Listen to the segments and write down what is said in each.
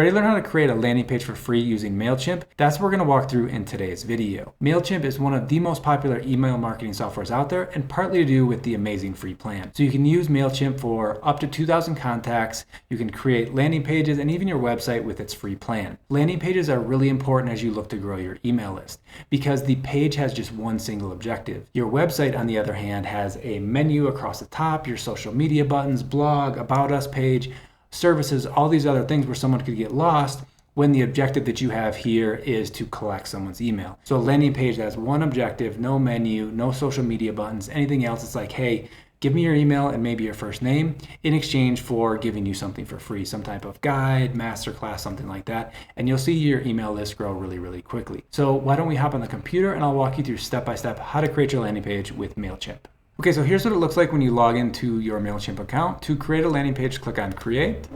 Ready to learn how to create a landing page for free using Mailchimp? That's what we're going to walk through in today's video. Mailchimp is one of the most popular email marketing softwares out there, and partly to do with the amazing free plan. So you can use Mailchimp for up to 2,000 contacts. You can create landing pages and even your website with its free plan. Landing pages are really important as you look to grow your email list because the page has just one single objective. Your website, on the other hand, has a menu across the top, your social media buttons, blog, about us page, services, all these other things where someone could get lost when the objective that you have here is to collect someone's email. So a landing page that has one objective, no menu, no social media buttons, anything else. It's like, hey, give me your email and maybe your first name in exchange for giving you something for free, some type of guide, masterclass, something like that. And you'll see your email list grow really, really quickly. So why don't we hop on the computer and I'll walk you through step-by-step how to create your landing page with Mailchimp. Okay, so here's what it looks like when you log into your Mailchimp account. To create a landing page, click on Create,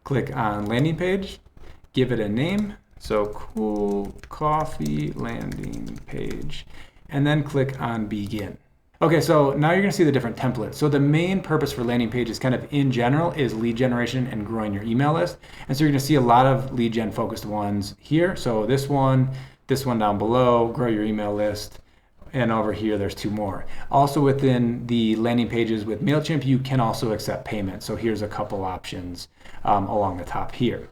click on Landing Page, give it a name, so Cool Coffee Landing Page, and then click on Begin. Okay, so now you're gonna see the different templates. So the main purpose for landing pages kind of in general is lead generation and growing your email list. And so you're gonna see a lot of lead gen focused ones here. So this one down below, grow your email list. And over here, there's two more. Also within the landing pages with Mailchimp, you can also accept payment. So here's a couple options along the top here.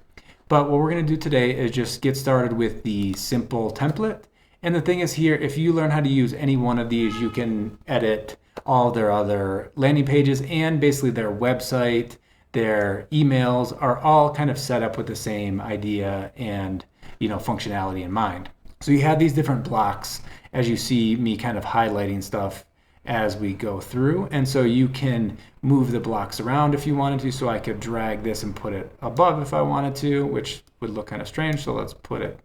But what we're gonna do today is just get started with the simple template. And the thing is here, if you learn how to use any one of these, you can edit all their other landing pages and basically their website, their emails are all kind of set up with the same idea and functionality in mind. So you have these different blocks as you see me kind of highlighting stuff as we go through. And so you can move the blocks around if you wanted to. So I could drag this and put it above if I wanted to, which would look kind of strange. So let's put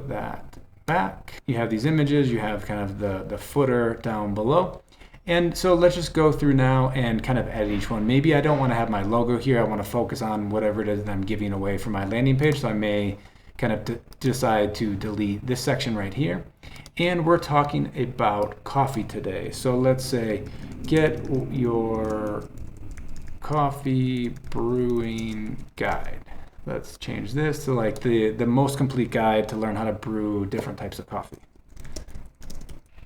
that back. You have these images, you have kind of the footer down below. And so let's just go through now and kind of edit each one. Maybe I don't want to have my logo here. I want to focus on whatever it is that I'm giving away for my landing page. So I may kind of decide to delete this section right here. And we're talking about coffee today. So let's say, get your coffee brewing guide. Let's change this to like the most complete guide to learn how to brew different types of coffee.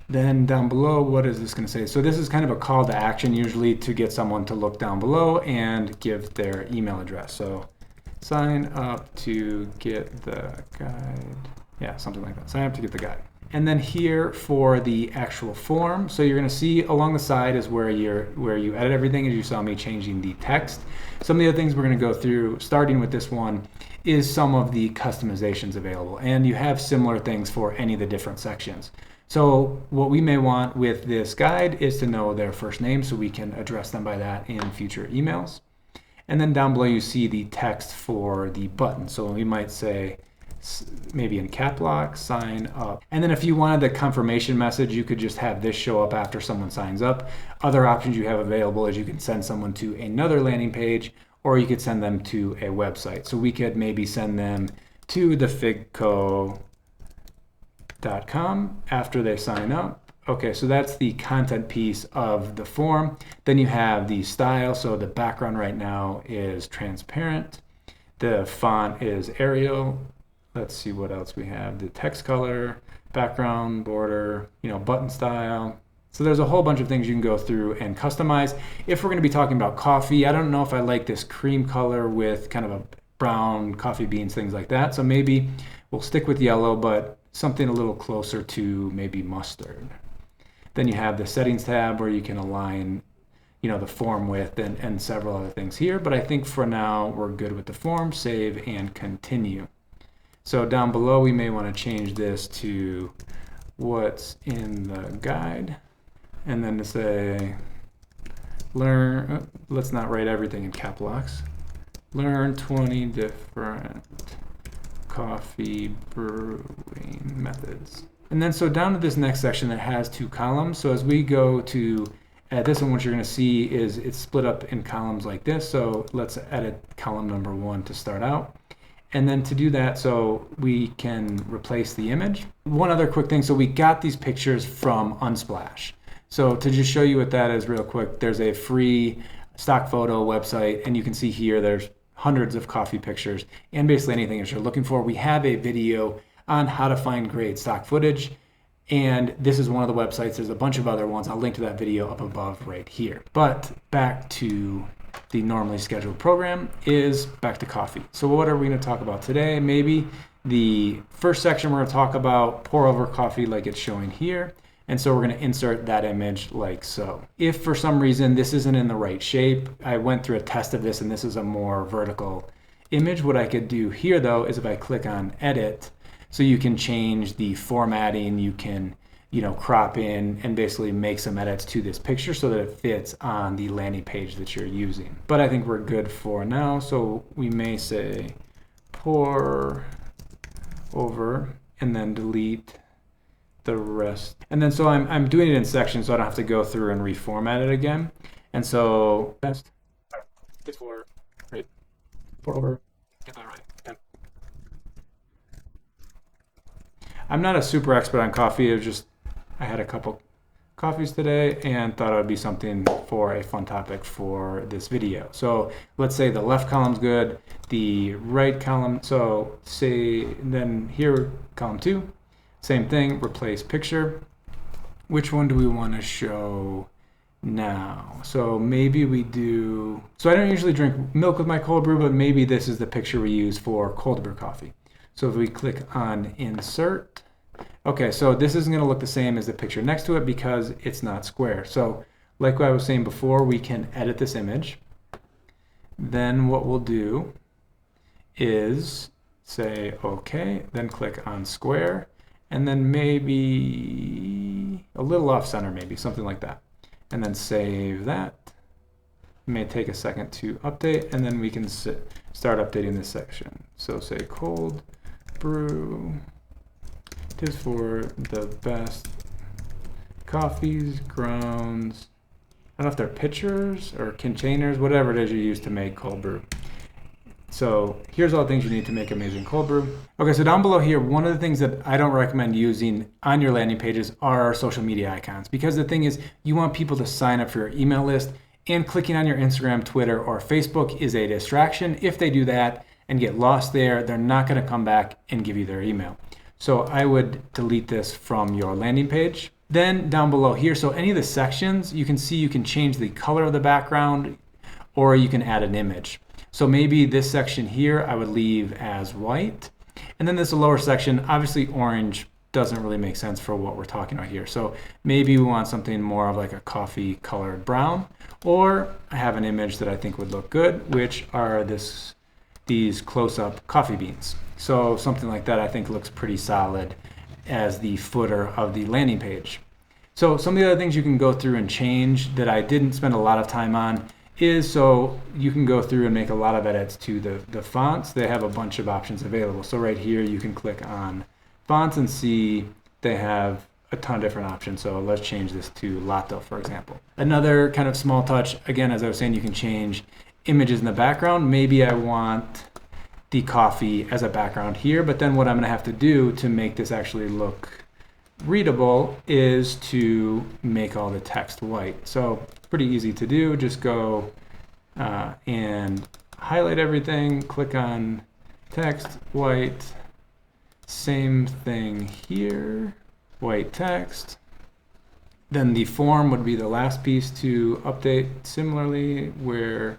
Then down below, what is this going to say? So this is kind of a call to action usually to get someone to look down below and give their email address. So sign up to get the guide. Yeah, something like that. Sign up to get the guide. And then here for the actual form, so you're going to see along the side is where you edit everything, as you saw me changing the text. Some of the other things we're going to go through, starting with this one, is some of the customizations available. And you have similar things for any of the different sections. So what we may want with this guide is to know their first name so we can address them by that in future emails. And then down below you see the text for the button. So we might say, maybe in cap lock, sign up. And then if you wanted the confirmation message, you could just have this show up after someone signs up. Other options you have available is you can send someone to another landing page, or you could send them to a website. So we could maybe send them to thefigco.com after they sign up. Okay, so that's the content piece of the form. Then you have the style. So the background right now is transparent. The font is Arial. Let's see what else we have. The text color, background, border, button style. So there's a whole bunch of things you can go through and customize. If we're going to be talking about coffee, I don't know if I like this cream color with kind of a brown coffee beans, things like that. So maybe we'll stick with yellow, but something a little closer to maybe mustard. Then you have the settings tab where you can align the form with and several other things here. But I think for now, we're good with the form, save and continue. So down below, we may want to change this to what's in the guide. And then to say, learn, let's not write everything in cap locks. Learn 20 different coffee brewing methods. And then so down to this next section that has two columns. So as we go to this one, what you're going to see is it's split up in columns like this. So let's edit column number 1 to start out. And then to do that, so we can replace the image. One other quick thing, so we got these pictures from Unsplash. So to just show you what that is real quick, there's a free stock photo website, and you can see here there's hundreds of coffee pictures and basically anything that you're looking for. We have a video on how to find great stock footage, and this is one of the websites. There's a bunch of other ones. I'll link to that video up above right here. But back to the normally scheduled program is back to coffee. So what are we going to talk about today? Maybe the first section we're going to talk about pour over coffee like it's showing here. And so we're going to insert that image like so. If for some reason this isn't in the right shape, I went through a test of this and this is a more vertical image. What I could do here though is if I click on edit, so you can change the formatting, you can crop in and basically make some edits to this picture so that it fits on the landing page that you're using. But I think we're good for now. So we may say pour over and then delete the rest. And then so I'm doing it in sections so I don't have to go through and reformat it again. And so best is for right, pour over, get that right. Okay. I'm not a super expert on coffee. It was just I had a couple coffees today and thought it would be something for a fun topic for this video. So let's say the left column's good, the right column, so say then here column 2, same thing, replace picture. Which one do we want to show now? So maybe we do, so I don't usually drink milk with my cold brew, but maybe this is the picture we use for cold brew coffee. So if we click on insert, okay, so this isn't going to look the same as the picture next to it because it's not square. So like what I was saying before, we can edit this image. Then what we'll do is say okay, then click on square, and then maybe a little off center, maybe something like that. And then save that. It may take a second to update, and then we can start updating this section. So say cold brew is for the best coffees, grounds. I don't know if they're pitchers or containers, whatever it is you use to make cold brew. So here's all the things you need to make amazing cold brew. Okay, so down below here, one of the things that I don't recommend using on your landing pages are social media icons, because the thing is you want people to sign up for your email list, and clicking on your Instagram, Twitter, or Facebook is a distraction. If they do that and get lost there, they're not going to come back and give you their email. So I would delete this from your landing page. Then down below here, so any of the sections, you can see you can change the color of the background, or you can add an image. So maybe this section here I would leave as white. And then this lower section, obviously orange doesn't really make sense for what we're talking about here. So maybe we want something more of like a coffee colored brown, or I have an image that I think would look good, which are these close-up coffee beans. So something like that I think looks pretty solid as the footer of the landing page. So some of the other things you can go through and change that I didn't spend a lot of time on is, so you can go through and make a lot of edits to the fonts. They have a bunch of options available. So right here you can click on fonts and see they have a ton of different options. So let's change this to Latte, for example. Another kind of small touch, again, as I was saying, you can change images in the background. Maybe I want the coffee as a background here, but then what I'm gonna have to do to make this actually look readable is to make all the text white. So pretty easy to do. Just go and highlight everything, click on text, white, same thing here, white text. Then the form would be the last piece to update, similarly, where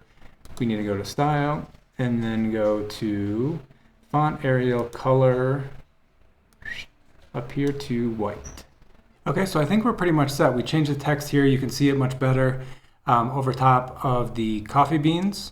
we need to go to style and then go to font Arial color up here to white. Okay, so I think we're pretty much set. We changed the text here. You can see it much better over top of the coffee beans.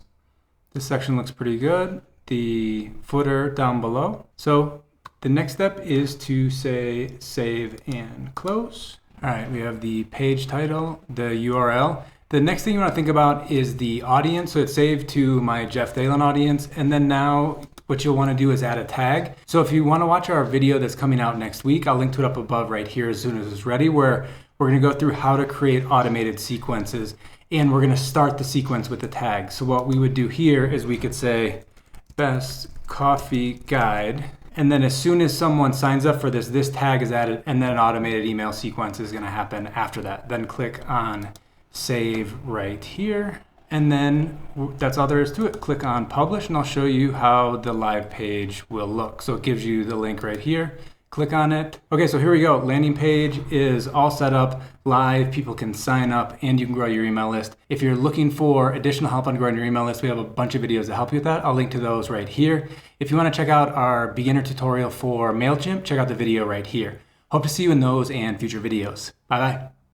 This section looks pretty good. The footer down below. So the next step is to say save and close. All right, we have the page title, the URL. The next thing you want to think about is the audience. So it's saved to my Jeff Thalen audience. And then now what you'll want to do is add a tag. So if you want to watch our video that's coming out next week, I'll link to it up above right here as soon as it's ready, where we're going to go through how to create automated sequences. And we're going to start the sequence with the tag. So what we would do here is we could say best coffee guide. And then as soon as someone signs up for this, this tag is added, and then an automated email sequence is going to happen after that. Then click on save right here. And then that's all there is to it. Click on publish and I'll show you how the live page will look. So it gives you the link right here. Click on it. Okay, so here we go. Landing page is all set up live. People can sign up and you can grow your email list. If you're looking for additional help on growing your email list, we have a bunch of videos to help you with that. I'll link to those right here. If you want to check out our beginner tutorial for Mailchimp, check out the video right here. Hope to see you in those and future videos. Bye-bye.